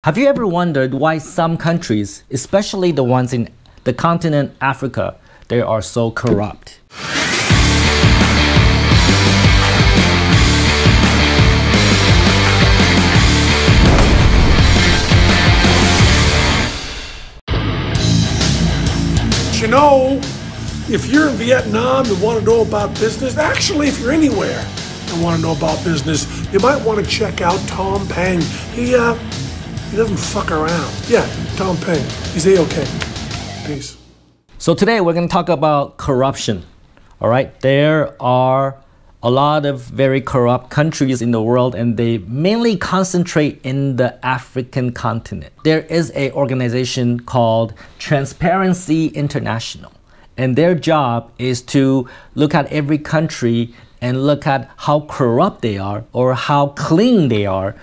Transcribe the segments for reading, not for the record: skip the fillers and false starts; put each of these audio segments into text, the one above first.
Have you ever wondered why some countries, especially the ones in the continent Africa, they are so corrupt? You know, if you're in Vietnam and want to know about business, actually, if you're anywhere and want to know about business, you might want to check out Tom Peng. He doesn't fuck around. Yeah, Tom Peng. He's A-okay. Peace. So today we're going to talk about corruption. All right, there are a lot of very corrupt countries in the world, and they mainly concentrate in the African continent. There is an organization called Transparency International, and their job is to look at every country and look at how corrupt they are or how clean they are,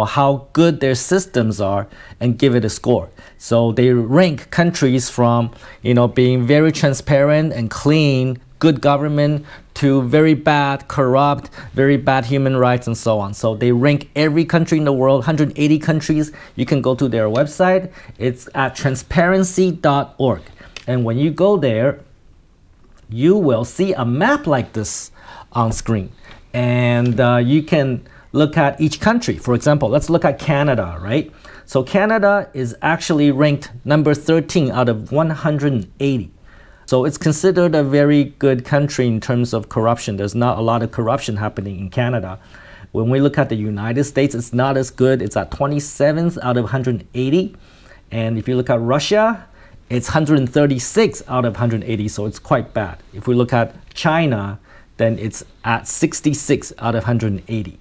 how good their systems are, and give it a score. So they rank countries from, being very transparent and clean, good government, to very bad, corrupt, very bad human rights, and so on. So they rank every country in the world, 180 countries. You can go to their website. It's at transparency.org. And when you go there, you will see a map like this on screen. And you can look at each country. For example, let's look at Canada, right? So Canada is actually ranked number 13 out of 180. So it's considered a very good country in terms of corruption. There's not a lot of corruption happening in Canada. When we look at the United States, it's not as good. It's at 27th out of 180. And if you look at Russia, it's 136 out of 180, so it's quite bad. If we look at China, then it's at 66 out of 180.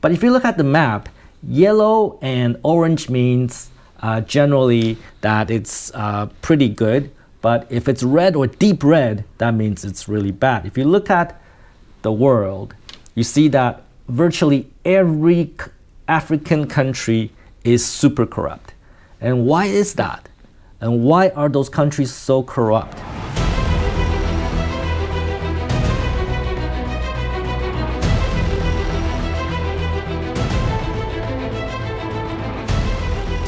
But if you look at the map, yellow and orange means generally that it's pretty good. But if it's red or deep red, that means it's really bad. If you look at the world, you see that virtually every African country is super corrupt. And why is that? And why are those countries so corrupt?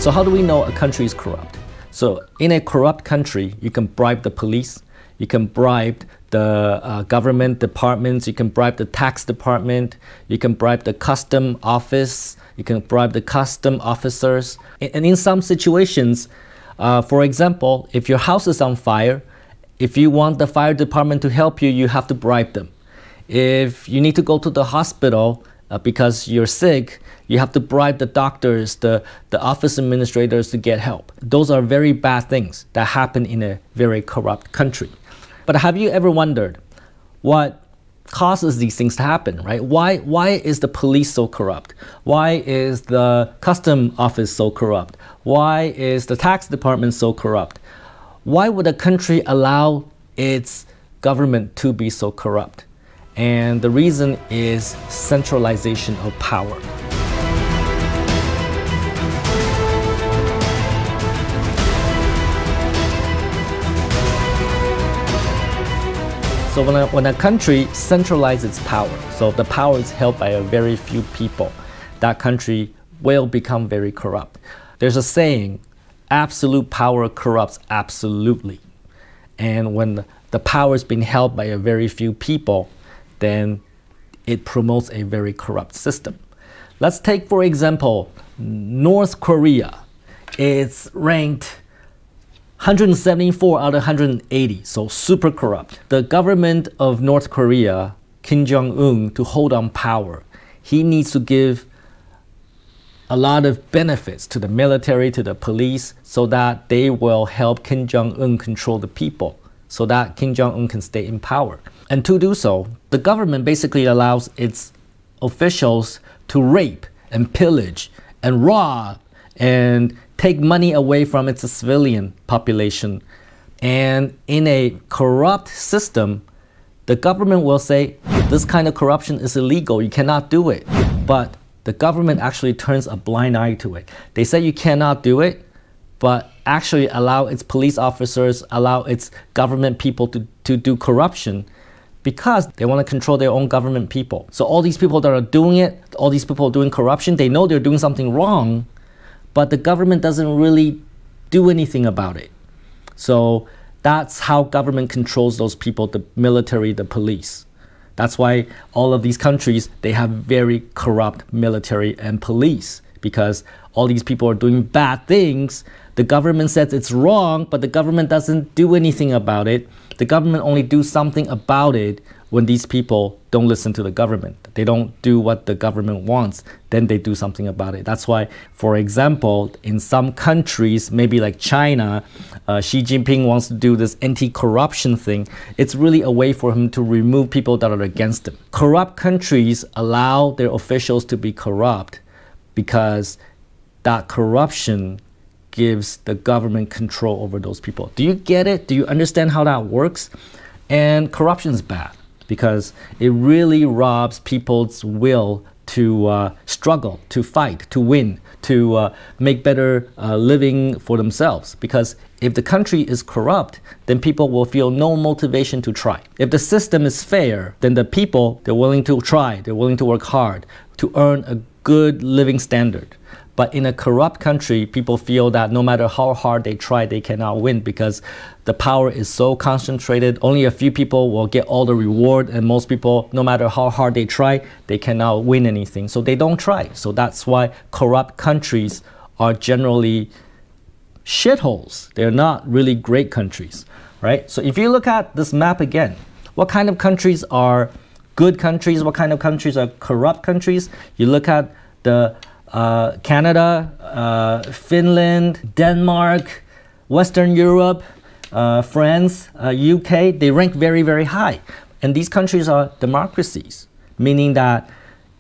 So how do we know a country is corrupt? So in a corrupt country, you can bribe the police, you can bribe the government departments, you can bribe the tax department, you can bribe the custom office, you can bribe the custom officers. And in some situations, for example, if your house is on fire, if you want the fire department to help you, you have to bribe them. If you need to go to the hospital because you're sick, you have to bribe the doctors, the office administrators to get help. Those are very bad things that happen in a very corrupt country. But have you ever wondered what causes these things to happen, right? Why is the police so corrupt? Why is the custom office so corrupt? Why is the tax department so corrupt? Why would a country allow its government to be so corrupt? And the reason is centralization of power. So when a country centralizes its power, so the power is held by a very few people, that country will become very corrupt. There's a saying, absolute power corrupts absolutely. And when the power is being held by a very few people, then it promotes a very corrupt system. Let's take, for example, North Korea. It's ranked 174 out of 180, so super corrupt. The government of North Korea, Kim Jong-un, to hold on power, he needs to give a lot of benefits to the military, to the police, so that they will help Kim Jong-un control the people, so that Kim Jong-un can stay in power. And to do so, the government basically allows its officials to rape and pillage and rob and take money away from its civilian population. And in a corrupt system, the government will say, this kind of corruption is illegal, you cannot do it. But the government actually turns a blind eye to it. They say you cannot do it, but actually allow its police officers, allow its government people to do corruption because they want to control their own government people. So all these people that are doing it, all these people doing corruption, they know they're doing something wrong, but the government doesn't really do anything about it. So that's how government controls those people, the military, the police. That's why all of these countries, they have very corrupt military and police, because all these people are doing bad things. The government says it's wrong, but the government doesn't do anything about it. The government only do something about it when these people don't listen to the government. They don't do what the government wants, then they do something about it. That's why, for example, in some countries, maybe like China, Xi Jinping wants to do this anti-corruption thing. It's really a way for him to remove people that are against him. Corrupt countries allow their officials to be corrupt because that corruption gives the government control over those people. Do you get it? Do you understand how that works? And corruption is bad, because it really robs people's will to struggle, to fight, to win, to make better living for themselves. Because if the country is corrupt, then people will feel no motivation to try. If the system is fair, then the people, they're willing to try, they're willing to work hard to earn a good living standard. But in a corrupt country, people feel that no matter how hard they try, they cannot win, because the power is so concentrated. Only a few people will get all the reward, and most people, no matter how hard they try, they cannot win anything. So they don't try. So that's why corrupt countries are generally shitholes. They're not really great countries, right? So if you look at this map again, what kind of countries are good countries? What kind of countries are corrupt countries? You look at the Canada, Finland, Denmark, Western Europe, France, UK, they rank very, very high. And these countries are democracies, meaning that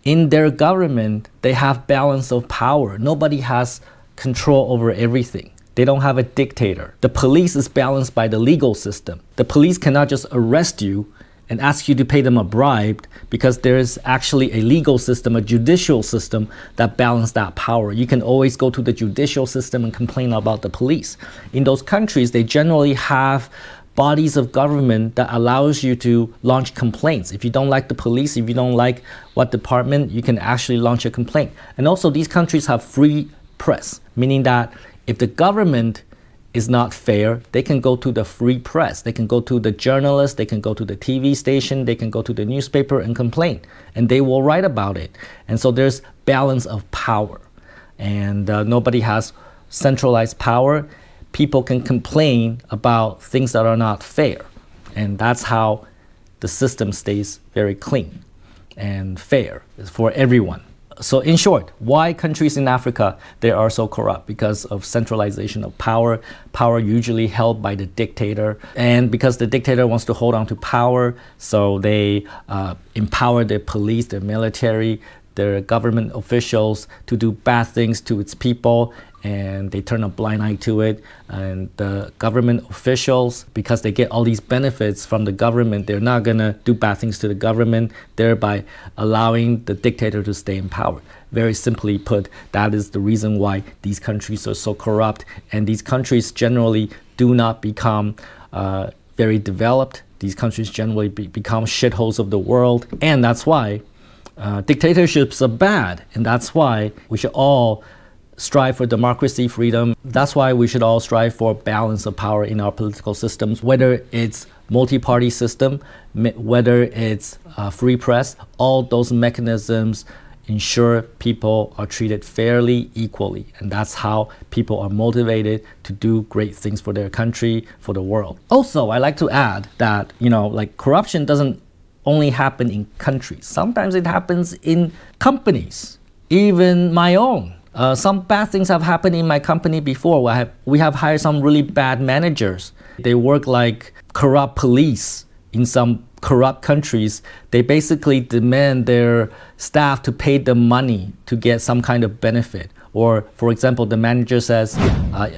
in their government, they have balance of power. Nobody has control over everything. They don't have a dictator. The police is balanced by the legal system. The police cannot just arrest you and ask you to pay them a bribe, because there is actually a legal system, a judicial system that balances that power. You can always go to the judicial system and complain about the police. In those countries, they generally have bodies of government that allows you to launch complaints. If you don't like the police, if you don't like what department, you can actually launch a complaint. And also these countries have free press, meaning that if the government is not fair, they can go to the free press. They can go to the journalists, they can go to the TV station, they can go to the newspaper and complain, and they will write about it. And so there's balance of power, and nobody has centralized power. People can complain about things that are not fair, and that's how the system stays very clean and fair for everyone. So in short, why countries in Africa, they are so corrupt? Because of centralization of power, power usually held by the dictator. And because the dictator wants to hold on to power, so they empower their police, their military, their government officials to do bad things to its people, and they turn a blind eye to it. And the government officials, because they get all these benefits from the government, they're not gonna do bad things to the government, thereby allowing the dictator to stay in power. Very simply put, that is the reason why these countries are so corrupt, and these countries generally do not become very developed. These countries generally become shitholes of the world, and that's why dictatorships are bad, and that's why we should all strive for democracy, freedom. That's why we should all strive for balance of power in our political systems, whether it's multi-party system, whether it's free press. All those mechanisms ensure people are treated fairly, equally, and that's how people are motivated to do great things for their country, for the world. Also, I like to add that, like corruption doesn't only happen in countries. Sometimes it happens in companies, even my own. Some bad things have happened in my company before. We have hired some really bad managers. They work like corrupt police in some corrupt countries. They basically demand their staff to pay them money to get some kind of benefit. Or, for example, the manager says,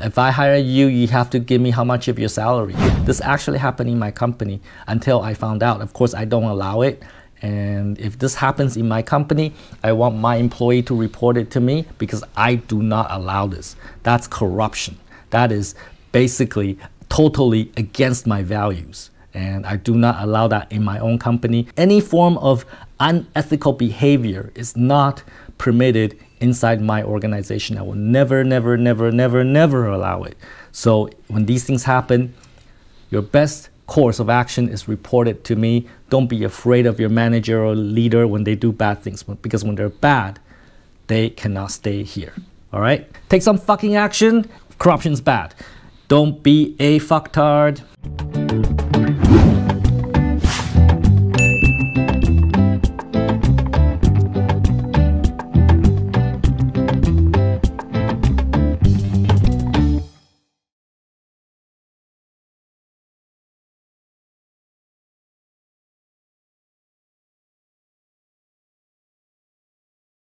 if I hire you, you have to give me how much of your salary. This actually happened in my company until I found out. Of course, I don't allow it. And if this happens in my company, I want my employee to report it to me, because I do not allow this. That's corruption. That is basically totally against my values. And I do not allow that in my own company. Any form of unethical behavior is not permitted inside my organization. I will never, never, never, never, never allow it. So when these things happen, your best course of action is report it to me. Don't be afraid of your manager or leader when they do bad things, because when they're bad, they cannot stay here. All right? Take some fucking action. Corruption's bad. Don't be a fucktard.